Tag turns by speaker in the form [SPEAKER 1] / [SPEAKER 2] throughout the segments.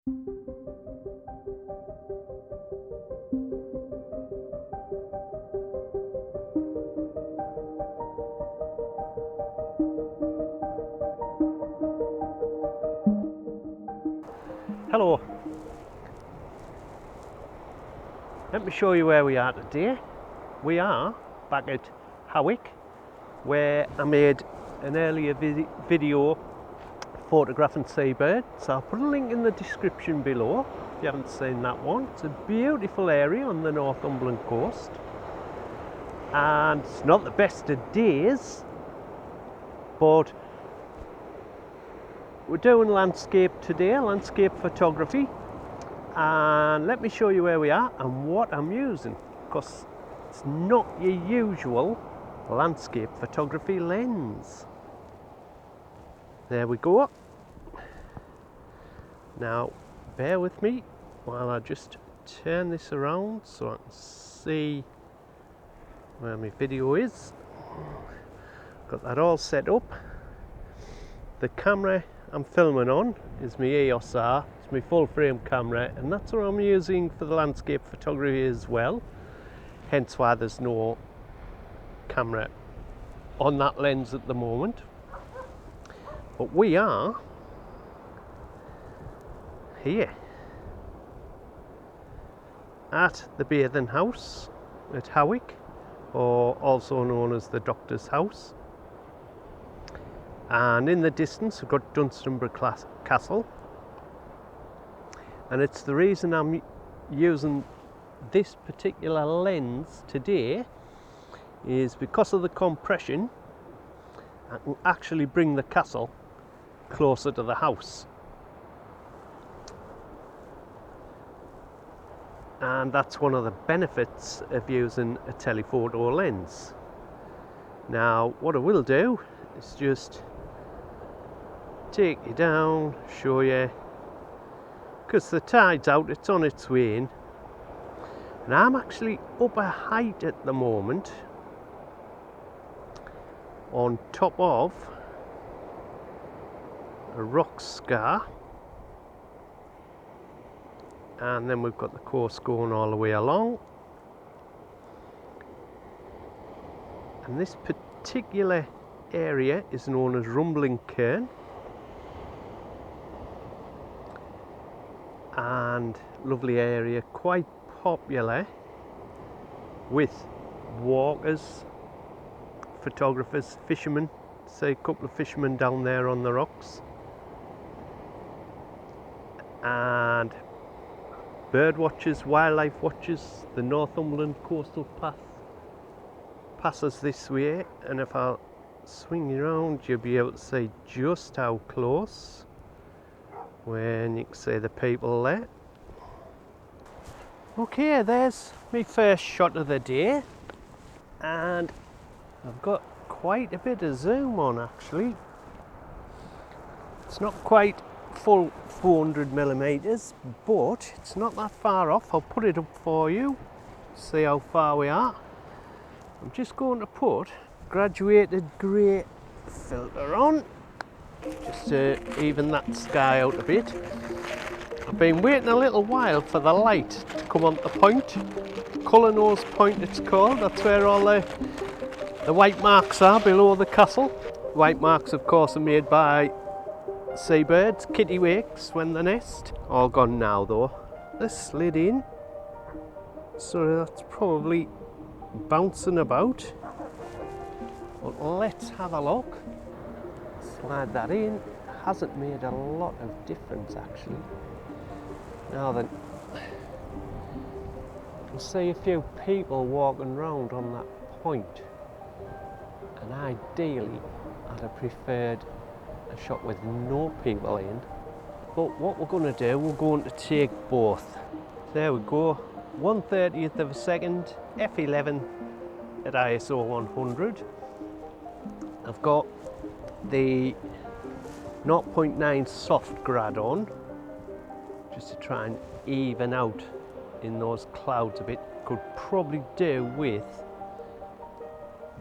[SPEAKER 1] Hello, let me show you where we are today. We are back at Howick, where I made an earlier video photographing seabirds. So I'll put a link in the description below if you haven't seen that one. It's a beautiful area on the Northumberland coast, and it's not the best of days, but we're doing landscape today, landscape photography, and let me show you where we are and what I'm using, because it's not your usual landscape photography lens. There we go. Now bear with me while I just turn this around so I can see where my video is. Got that all set up. The camera I'm filming on is my EOS R. It's my full frame camera, and that's what I'm using for the landscape photography as well, hence why there's no camera on that lens at the moment. But we are here at the bathing house at Howick, or also known as the Doctor's House. And in the distance we've got Dunstable Castle, and it's the reason I'm using this particular lens today is because of the compression. I can actually bring the castle closer to the house, and that's one of the benefits of using a telephoto lens. Now what I will do is just take you down, show you, because the tide's out, it's on its way in, and I'm actually up a height at the moment on top of a rock scar, and then we've got the coast going all the way along, and this particular area is known as Rumbling Cairn, and lovely area, quite popular with walkers, photographers, fishermen. See a couple of fishermen down there on the rocks, and bird watchers, wildlife watchers. The Northumberland coastal path passes this way, and if I swing you around you'll be able to see just how close, when you can see the people there. Okay, there's my first shot of the day, and I've got quite a bit of zoom on actually. It's not quite full 400mm, but it's not that far off. I'll put it up for you, see how far we are. I'm just going to put graduated grey filter on, just to even that sky out a bit. I've been waiting a little while for the light to come on the point. Colour nose point it's called. That's where all the white marks are below the castle. White marks of course are made by seabirds, kittiwakes when they nest. All gone now though. This slid in, so that's probably bouncing about. But let's have a look. Slide that in. Hasn't made a lot of difference actually. Now then, you can see a few people walking around on that point, and ideally I'd have preferred a shot with no people in, but what we're going to do, we're going to take both. There we go, 1/30th of a second, f11 at ISO 100. I've got the 0.9 soft grad on, just to try and even out in those clouds a bit. Could probably do with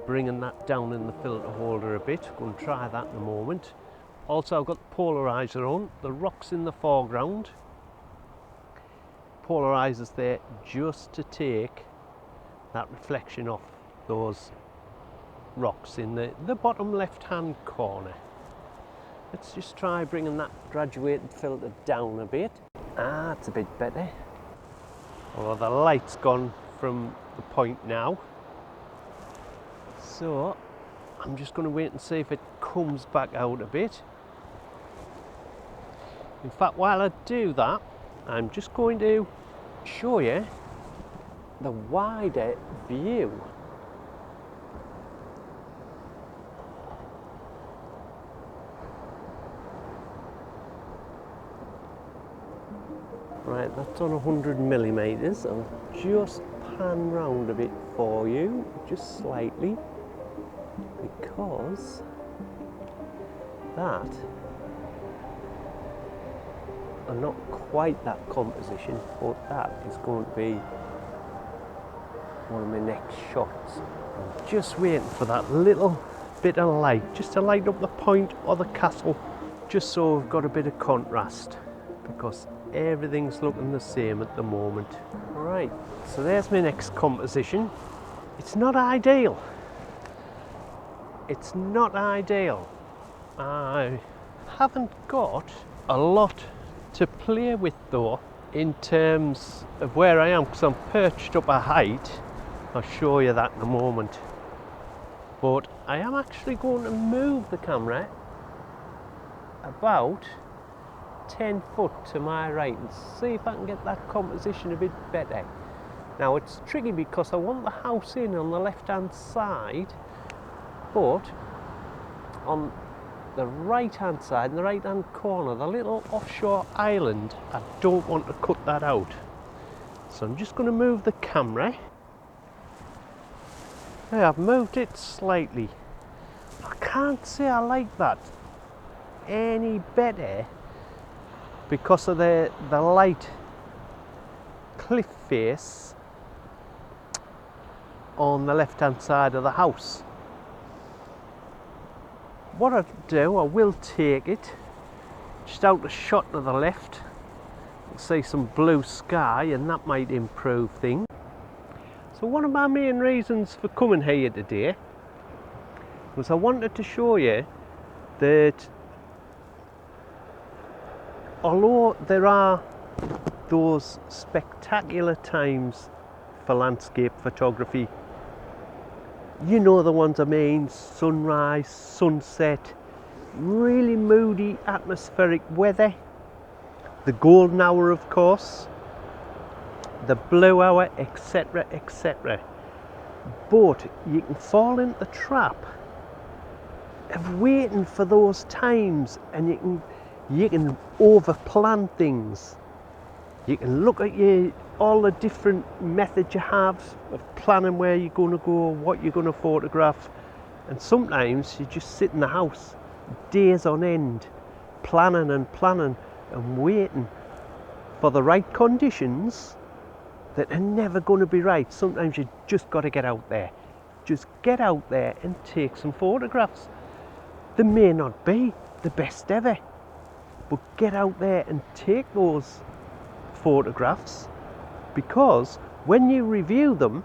[SPEAKER 1] bringing that down in the filter holder a bit. Going to try that in a moment. Also I've got the polarizer on, the rocks in the foreground, polarizers there just to take that reflection off those rocks in the bottom left hand corner. Let's just try bringing that graduated filter down a bit. It's a bit better. Although the light's gone from the point now. So I'm just going to wait and see if it comes back out a bit. In fact, while I do that, I'm just going to show you the wider view. Right, that's on 100mm. I'll just pan round a bit for you, just slightly, because that are not quite that composition, but that is going to be one of my next shots. I'm just waiting for that little bit of light, just to light up the point or the castle, just so we've got a bit of contrast, because everything's looking the same at the moment. Right, so there's my next composition. It's not ideal. It's not ideal. I haven't got a lot to play with though in terms of where I am, because I'm perched up a height. I'll show you that in a moment. But I am actually going to move the camera about 10 foot to my right and see if I can get that composition a bit better. Now it's tricky because I want the house in on the left hand side, but on the right hand side, in the right hand corner, the little offshore island, I don't want to cut that out. So I'm just going to move the camera. Yeah, I've moved it slightly. I can't say I like that any better because of the light cliff face on the left hand side of the house. What I'll do, I will take it just out a shot to the left and see some blue sky, and that might improve things. So one of my main reasons for coming here today was I wanted to show you that although there are those spectacular times for landscape photography, you know the ones I mean, sunrise, sunset, really moody atmospheric weather, the golden hour of course, the blue hour, etc, etc. But you can fall into the trap of waiting for those times, and you can overplan things. You can look at all the different methods you have of planning where you're going to go, what you're going to photograph, and sometimes you just sit in the house days on end planning and waiting for the right conditions that are never going to be right. Sometimes you just got to get out there. Just get out there and take some photographs. They may not be the best ever, but get out there and take those photographs, because when you review them,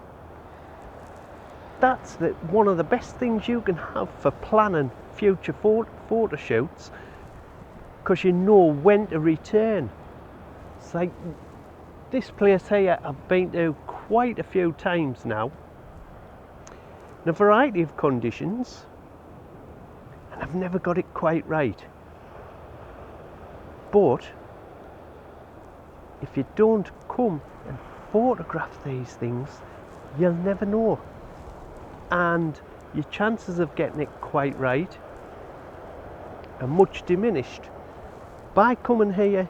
[SPEAKER 1] that's one of the best things you can have for planning future photo shoots, because you know when to return. It's like this place here I've been to quite a few times now in a variety of conditions, and I've never got it quite right. But if you don't come and photograph these things, you'll never know, and your chances of getting it quite right are much diminished. By coming here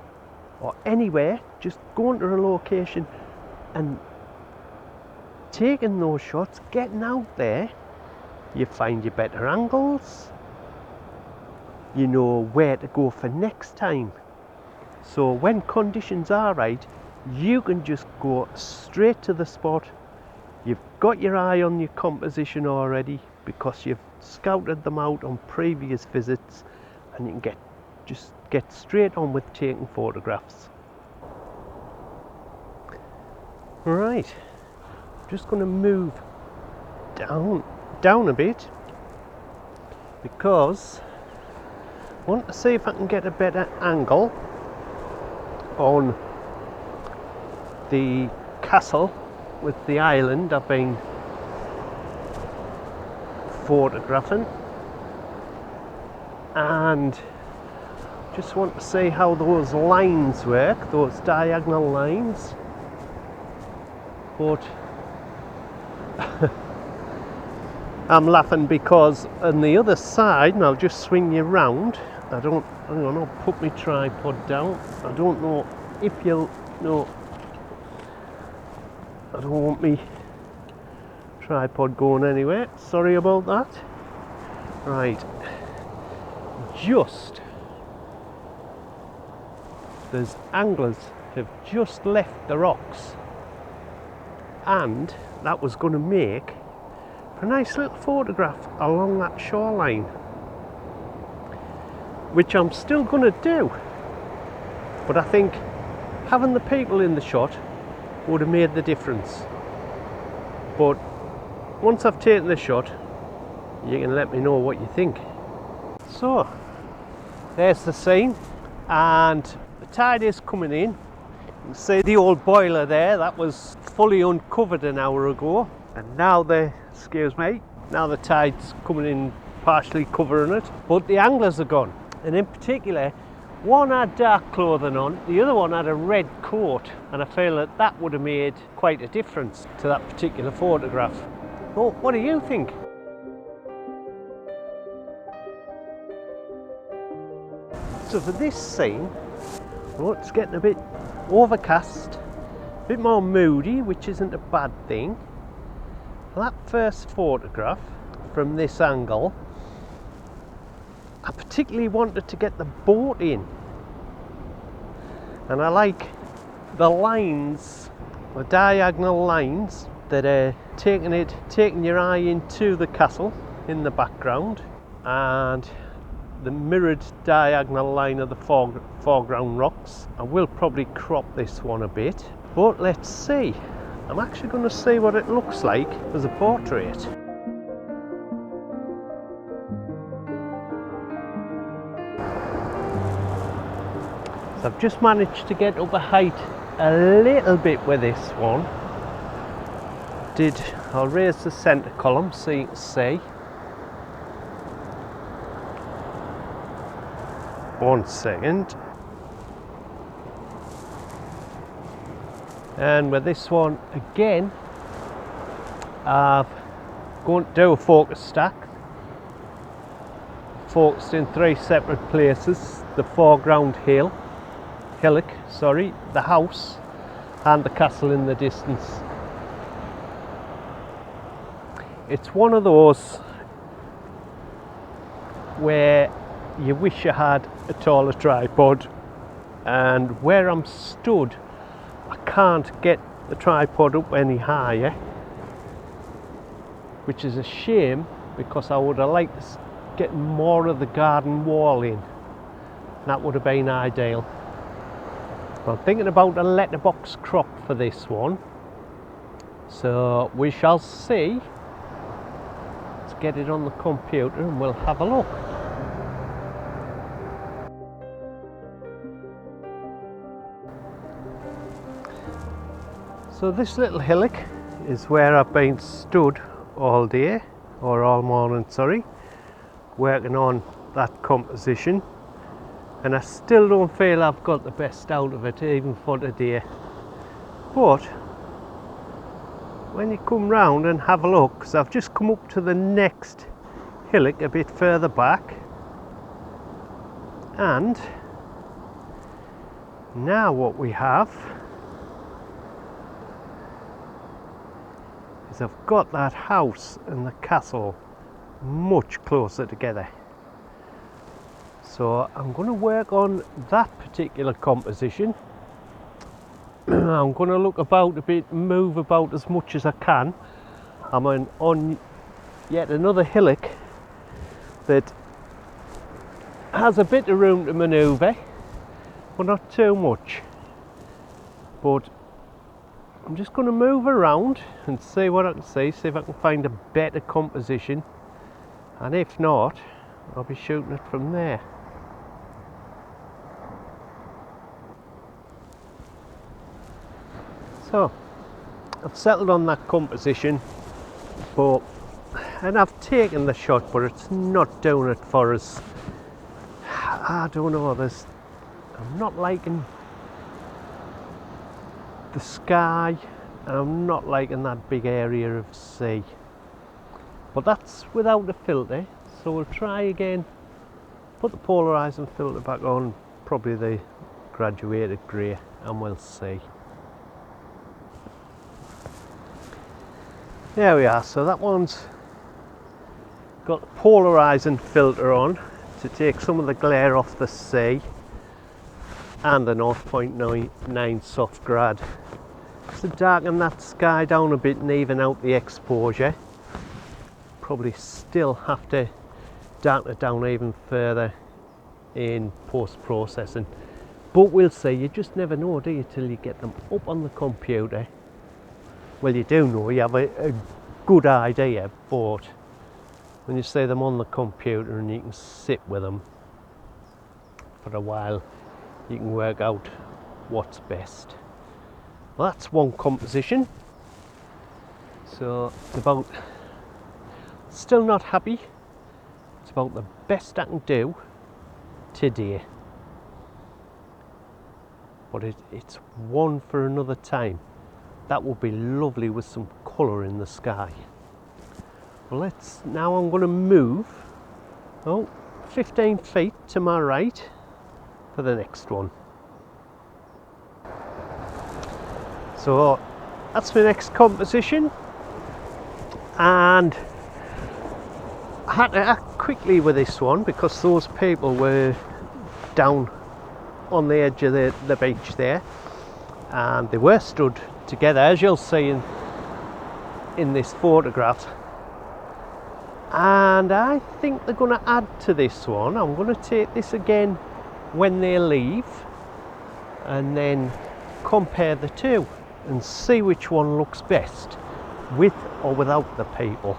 [SPEAKER 1] or anywhere, just going to a location and taking those shots, getting out there, you find your better angles, you know where to go for next time. So when conditions are right, you can just go straight to the spot. You've got your eye on your composition already because you've scouted them out on previous visits, and you can just get straight on with taking photographs. Right, I'm just going to move down a bit because I want to see if I can get a better angle on the castle with the island I've been photographing, and just want to see how those lines work, those diagonal lines. But I'm laughing because on the other side, and I'll just swing you round, hang on, I'll put my tripod down. I don't know if you'll know, I don't want me tripod going anywhere, sorry about that. Right, those anglers have just left the rocks, and that was going to make a nice little photograph along that shoreline, which I'm still going to do, but I think having the people in the shot would have made the difference. But once I've taken the shot, you can let me know what you think. So there's the scene, and the tide is coming in. You can see the old boiler there, that was fully uncovered an hour ago, and now now the tide's coming in, partially covering it, but the anglers are gone. And in particular, one had dark clothing on, the other one had a red coat, and I feel that that would have made quite a difference to that particular photograph. Well, what do you think? So for this scene, well, it's getting a bit overcast, a bit more moody, which isn't a bad thing. For that first photograph from this angle, I particularly wanted to get the boat in, and I like the lines, the diagonal lines that are taking your eye into the castle in the background, and the mirrored diagonal line of the foreground rocks. I will probably crop this one a bit, but let's see. I'm actually going to see what it looks like as a portrait. So I've just managed to get up a height a little bit with this one. I'll raise the centre column so you can see. One second. And with this one again, I'm going to do a focus stack. Focused in 3 separate places: the foreground hillock, the house, and the castle in the distance. It's one of those where you wish you had a taller tripod, and where I'm stood I can't get the tripod up any higher, which is a shame because I would have liked to get more of the garden wall in. That would have been ideal. I'm thinking about a letterbox crop for this one, so we shall see. Let's get it on the computer and we'll have a look. So this little hillock is where I've been stood all day, or all morning, sorry, working on that composition, and I still don't feel I've got the best out of it even for today. But when you come round and have a look, because I've just come up to the next hillock a bit further back, and now what we have is I've got that house and the castle much closer together. So I'm going to work on that particular composition. I'm going to look about a bit, move about as much as I can. I'm on yet another hillock that has a bit of room to manoeuvre, but not too much. But I'm just going to move around and see what I can see if I can find a better composition, and if not, I'll be shooting it from there. So I've settled on that composition, and I've taken the shot, but it's not doing it for us. I don't know, I'm not liking the sky, and I'm not liking that big area of sea, but that's without the filter. So we'll try again, put the polarizing filter back on, probably the graduated grey, and we'll see. There we are. So that one's got the polarizing filter on to take some of the glare off the sea, and the 0.99 soft grad to darken that sky down a bit and even out the exposure. Probably still have to darken it down even further in post-processing, but we'll see. You just never know, do you, till you get them up on the computer. Well, you do know, you have a good idea, but when you see them on the computer and you can sit with them for a while, you can work out what's best. Well, that's one composition. So it's about, still not happy. It's about the best I can do today. But it's one for another time. That would be lovely with some colour in the sky. Well, now I'm going to move 15 feet to my right for the next one. So that's my next composition, and I had to act quickly with this one because those people were down on the edge of the beach there, and they were stood together, as you'll see in this photograph, and I think they're going to add to this one. I'm going to take this again when they leave and then compare the two and see which one looks best, with or without the people.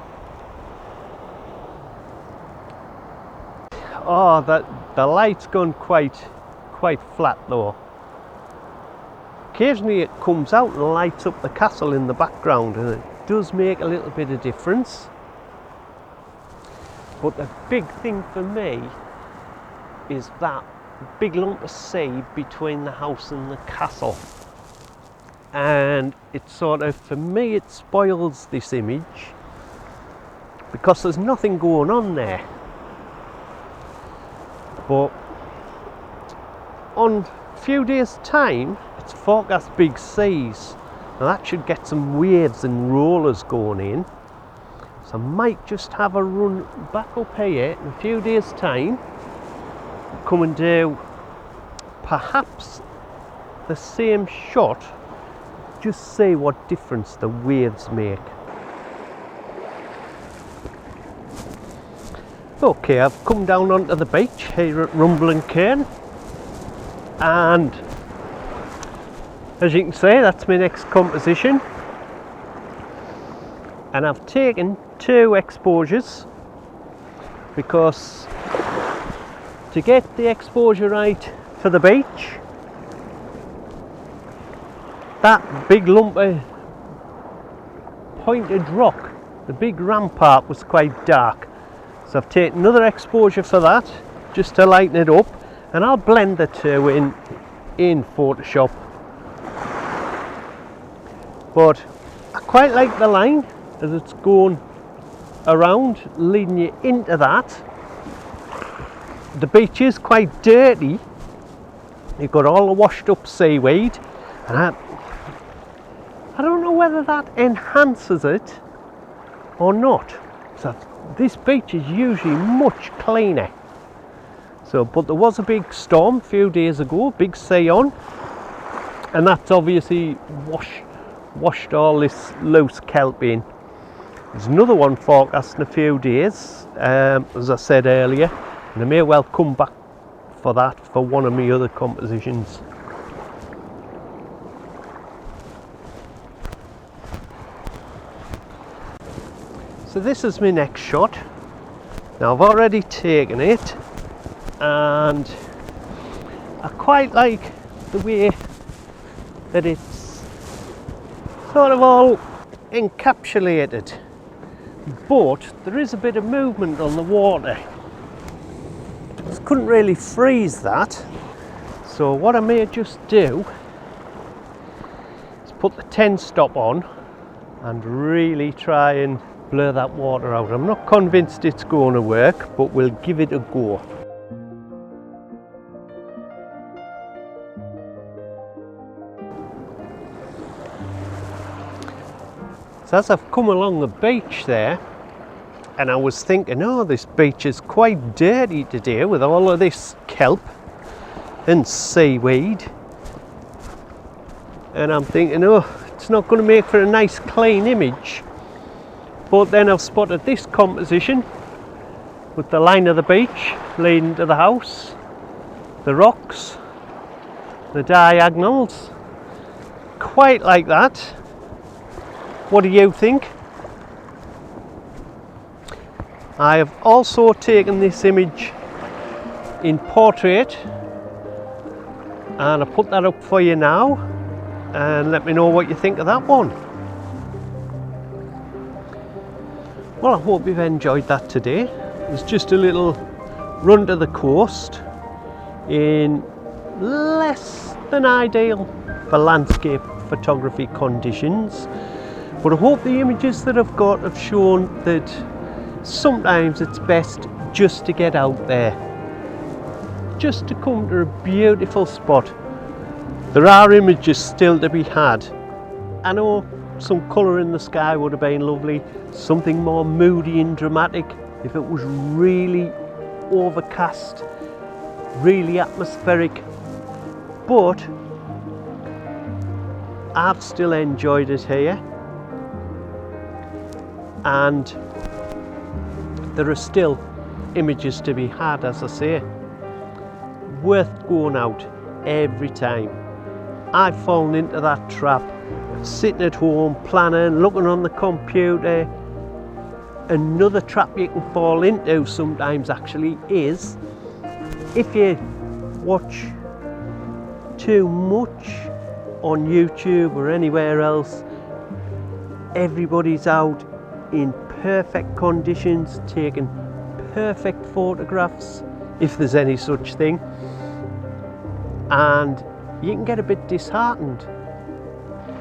[SPEAKER 1] Oh, the light's gone quite flat though. Occasionally it comes out and lights up the castle in the background, and it does make a little bit of difference. But the big thing for me is that big lump of sea between the house and the castle, and it sort of, for me, it spoils this image because there's nothing going on there. But on a few days time, it's forecast big seas, and that should get some waves and rollers going in. So I might just have a run back up here in a few days time, come and do perhaps the same shot, just see what difference the waves make. Okay, I've come down onto the beach here at Rumbling Cairn, and as you can see, that's my next composition, and I've taken 2 exposures because to get the exposure right for the beach, that big lump of pointed rock, the big rampart, was quite dark. So I've taken another exposure for that, just to lighten it up, and I'll blend the two in Photoshop. But I quite like the line as it's going around, leading you into that. The beach is quite dirty. You've got all the washed up seaweed, and I don't know whether that enhances it or not. So this beach is usually much cleaner. So, but there was a big storm a few days ago, big sea on, and that's obviously washed all this loose kelp in. There's another one forecast in a few days, as I said earlier, and I may well come back for that for one of my other compositions. So this is my next shot. Now I've already taken it, and I quite like the way that it's sort of all encapsulated, but there is a bit of movement on the water. Just couldn't really freeze that, so what I may just do is put the 10 stop on and really try and blur that water out. I'm not convinced it's going to work, but we'll give it a go. So as I've come along the beach there, and I was thinking, oh, this beach is quite dirty today with all of this kelp and seaweed, and I'm thinking, oh, it's not going to make for a nice clean image. But then I've spotted this composition with the line of the beach leading to the house, the rocks, the diagonals. Quite like that. What do you think? I have also taken this image in portrait, and I put that up for you now, and let me know what you think of that one. Well, I hope you've enjoyed that today. It's just a little run to the coast in less than ideal for landscape photography conditions. But I hope the images that I've got have shown that sometimes it's best just to get out there, just to come to a beautiful spot. There are images still to be had. I know some colour in the sky would have been lovely, something more moody and dramatic if it was really overcast, really atmospheric, but I've still enjoyed it here, and there are still images to be had, as I say. Worth going out every time. I've fallen into that trap, sitting at home planning, looking on the computer. Another trap you can fall into sometimes actually is if you watch too much on YouTube or anywhere else. Everybody's out in perfect conditions, taking perfect photographs, if there's any such thing, and you can get a bit disheartened.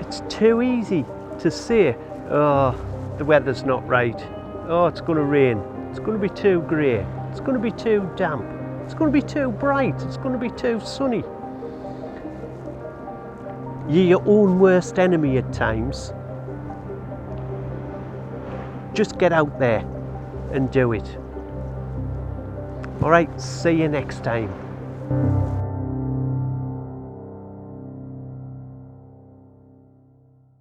[SPEAKER 1] It's too easy to say, oh, the weather's not right, oh, it's going to rain, it's going to be too grey, it's going to be too damp, it's going to be too bright, it's going to be too sunny. You're your own worst enemy at times. Just get out there and do it. Alright, see you next time.